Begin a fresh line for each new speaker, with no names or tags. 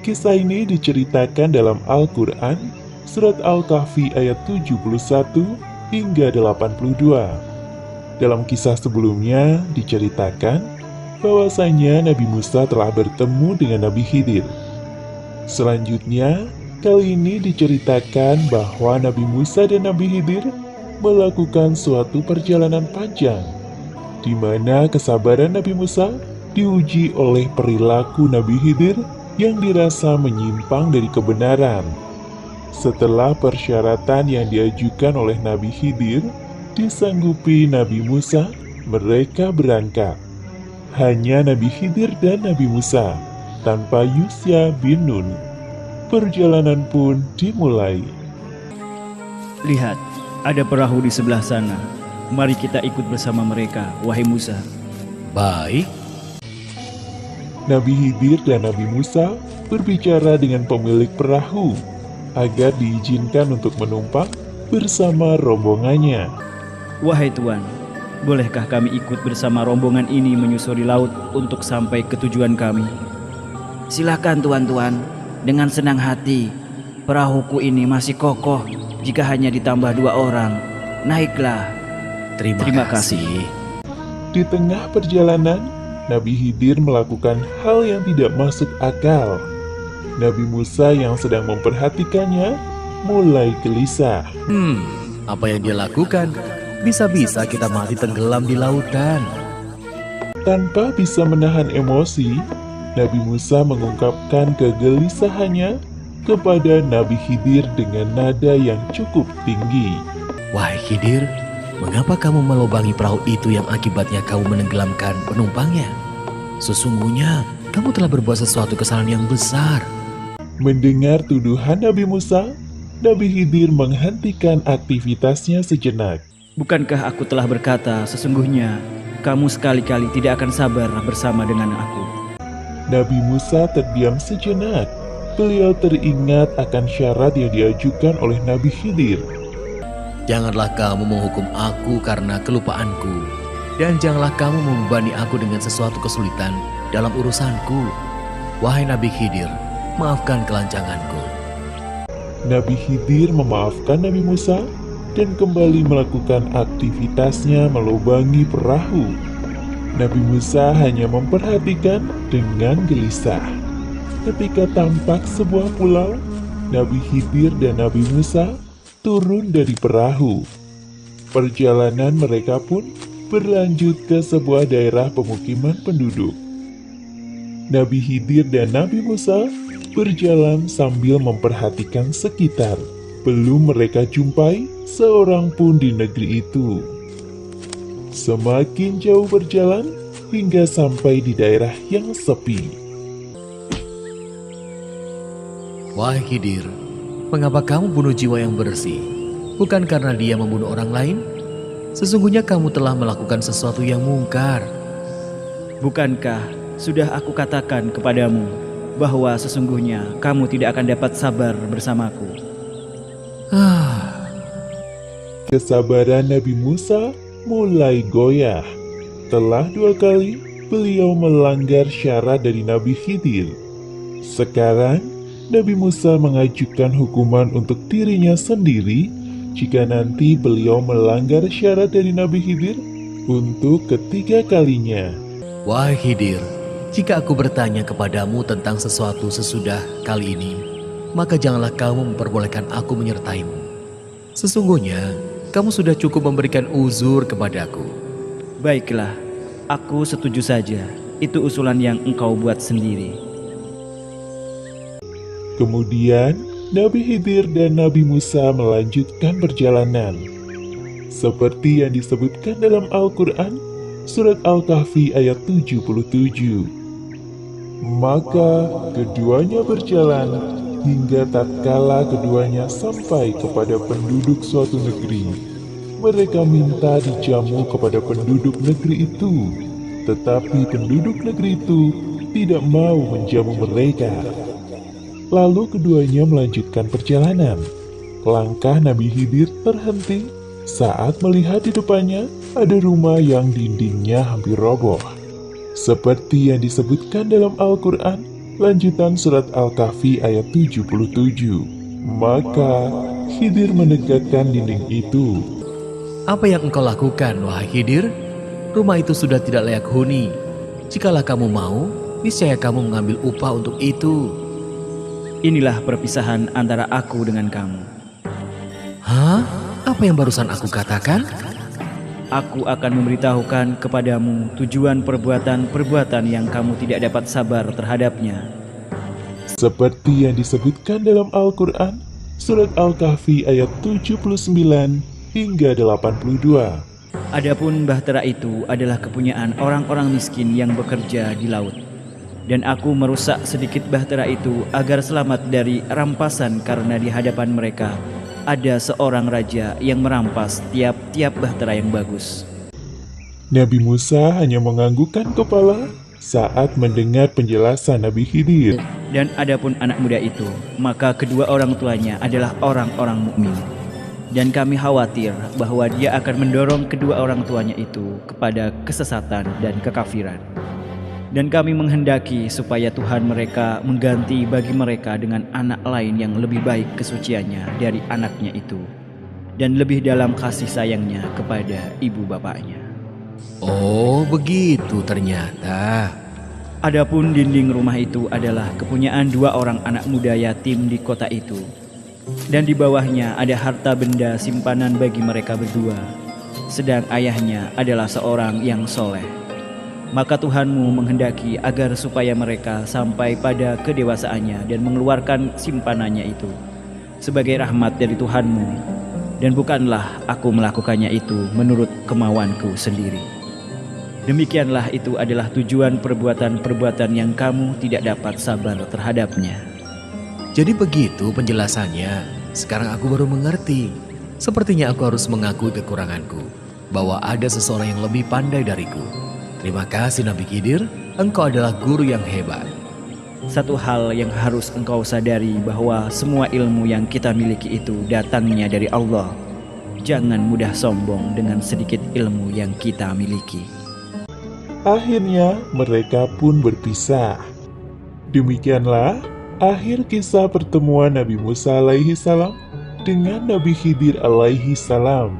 Kisah ini diceritakan dalam Al-Quran, Surat Al-Kahfi ayat 71 hingga 82. Dalam kisah sebelumnya diceritakan bahwasanya Nabi Musa telah bertemu dengan Nabi Khidir. Selanjutnya, kali ini diceritakan bahwa Nabi Musa dan Nabi Khidir melakukan suatu perjalanan panjang, di mana kesabaran Nabi Musa diuji oleh perilaku Nabi Khidir yang dirasa menyimpang dari kebenaran. Setelah persyaratan yang diajukan oleh Nabi Khidir disanggupi Nabi Musa, mereka berangkat. Hanya Nabi Khidir dan Nabi Musa, tanpa Yusya bin Nun. Perjalanan pun dimulai.
Lihat, ada perahu di sebelah sana. Mari kita ikut bersama mereka, wahai Musa.
Baik.
Nabi Khidir dan Nabi Musa berbicara dengan pemilik perahu agar diizinkan untuk menumpang bersama rombongannya.
Wahai Tuan, bolehkah kami ikut bersama rombongan ini menyusuri laut untuk sampai ke tujuan kami?
Silakan tuan-tuan, dengan senang hati. Perahuku ini masih kokoh jika hanya ditambah 2 orang. Naiklah.
Terima kasih.
Di tengah perjalanan, Nabi Khidir melakukan hal yang tidak masuk akal. Nabi Musa yang sedang memperhatikannya mulai gelisah.
Apa yang dia lakukan? Bisa-bisa kita mati tenggelam di lautan.
Tanpa bisa menahan emosi, Nabi Musa mengungkapkan kegelisahannya kepada Nabi Khidir dengan nada yang cukup tinggi.
Wahai Khidir, mengapa kamu melubangi perahu itu yang akibatnya kamu menenggelamkan penumpangnya? Sesungguhnya, kamu telah berbuat sesuatu kesalahan yang besar.
Mendengar tuduhan Nabi Musa, Nabi Khidir menghentikan aktivitasnya sejenak.
Bukankah aku telah berkata, sesungguhnya kamu sekali-kali tidak akan sabar bersama dengan aku?
Nabi Musa terdiam sejenak. Beliau teringat akan syarat yang diajukan oleh Nabi Khidir.
Janganlah kamu menghukum aku karena kelupaanku. Dan janganlah kamu membebani aku dengan sesuatu kesulitan dalam urusanku. Wahai Nabi Khidir, maafkan kelancanganku.
Nabi Khidir memaafkan Nabi Musa dan kembali melakukan aktivitasnya melubangi perahu. Nabi Musa hanya memperhatikan dengan gelisah. Ketika tampak sebuah pulau, Nabi Khidir dan Nabi Musa turun dari perahu. Perjalanan mereka pun berlanjut ke sebuah daerah pemukiman penduduk. Nabi Khidir dan Nabi Musa berjalan sambil memperhatikan sekitar. Belum mereka jumpai seorang pun di negeri itu. Semakin jauh berjalan hingga sampai di daerah yang sepi.
Wahai Khidir, mengapa kamu bunuh jiwa yang bersih? Bukan karena dia membunuh orang lain? Sesungguhnya kamu telah melakukan sesuatu yang mungkar.
Bukankah sudah aku katakan kepadamu bahwa sesungguhnya kamu tidak akan dapat sabar bersamaku?
Kesabaran Nabi Musa mulai goyah. Telah 2 kali beliau melanggar syarat dari Nabi Khidir. Sekarang Nabi Musa mengajukan hukuman untuk dirinya sendiri jika nanti beliau melanggar syarat dari Nabi Khidir untuk ketiga kalinya.
Wahai Khidir, jika aku bertanya kepadamu tentang sesuatu sesudah kali ini, maka janganlah kamu memperbolehkan aku menyertaimu. Sesungguhnya, kamu sudah cukup memberikan uzur kepadaku.
Baiklah, aku setuju saja. Itu usulan yang engkau buat sendiri.
Kemudian, Nabi Khidir dan Nabi Musa melanjutkan perjalanan. Seperti yang disebutkan dalam Al-Quran, Surat Al-Kahfi ayat 77. Maka keduanya berjalan hingga tatkala keduanya sampai kepada penduduk suatu negeri. Mereka minta dijamu kepada penduduk negeri itu, tetapi penduduk negeri itu tidak mau menjamu mereka. Lalu keduanya melanjutkan perjalanan. Langkah Nabi Khidir terhenti saat melihat di depannya ada rumah yang dindingnya hampir roboh. Seperti yang disebutkan dalam Al-Quran, Lanjutan surat Al-Kahfi ayat 77. Maka Khidir menegakkan dinding itu.
Apa yang engkau lakukan, wahai Khidir? Rumah itu sudah tidak layak huni. Jikalau kamu mau, niscaya kamu mengambil upah untuk itu.
Inilah perpisahan antara aku dengan kamu.
Hah? Apa yang barusan aku katakan?
Aku akan memberitahukan kepadamu tujuan perbuatan-perbuatan yang kamu tidak dapat sabar terhadapnya.
Seperti yang disebutkan dalam Al-Quran, surat Al-Kahfi ayat 79 hingga 82.
Adapun bahtera itu adalah kepunyaan orang-orang miskin yang bekerja di laut. Dan aku merusak sedikit bahtera itu agar selamat dari rampasan karena di hadapan mereka ada seorang raja yang merampas tiap-tiap bahtera yang bagus.
Nabi Musa hanya menganggukkan kepala saat mendengar penjelasan Nabi Khidir.
Dan adapun anak muda itu, maka kedua orang tuanya adalah orang-orang mukmin. Dan kami khawatir bahwa dia akan mendorong kedua orang tuanya itu kepada kesesatan dan kekafiran. Dan kami menghendaki supaya Tuhan mereka mengganti bagi mereka dengan anak lain yang lebih baik kesuciannya dari anaknya itu, dan lebih dalam kasih sayangnya kepada ibu bapaknya.
Oh, begitu ternyata.
Adapun dinding rumah itu adalah kepunyaan dua orang anak muda yatim di kota itu. Dan di bawahnya ada harta benda simpanan bagi mereka berdua, sedang ayahnya adalah seorang yang soleh. Maka Tuhanmu menghendaki agar supaya mereka sampai pada kedewasaannya dan mengeluarkan simpanannya itu sebagai rahmat dari Tuhanmu, dan bukanlah aku melakukannya itu menurut kemauanku sendiri. Demikianlah itu adalah tujuan perbuatan-perbuatan yang kamu tidak dapat sabar terhadapnya.
Jadi begitu penjelasannya. Sekarang aku baru mengerti. Sepertinya aku harus mengakui kekuranganku, bahwa ada seseorang yang lebih pandai dariku. Terima kasih Nabi Khidir, engkau adalah guru yang hebat.
Satu hal yang harus engkau sadari bahwa semua ilmu yang kita miliki itu datangnya dari Allah. Jangan mudah sombong dengan sedikit ilmu yang kita miliki.
Akhirnya mereka pun berpisah. Demikianlah akhir kisah pertemuan Nabi Musa alaihi salam dengan Nabi Khidir alaihi salam.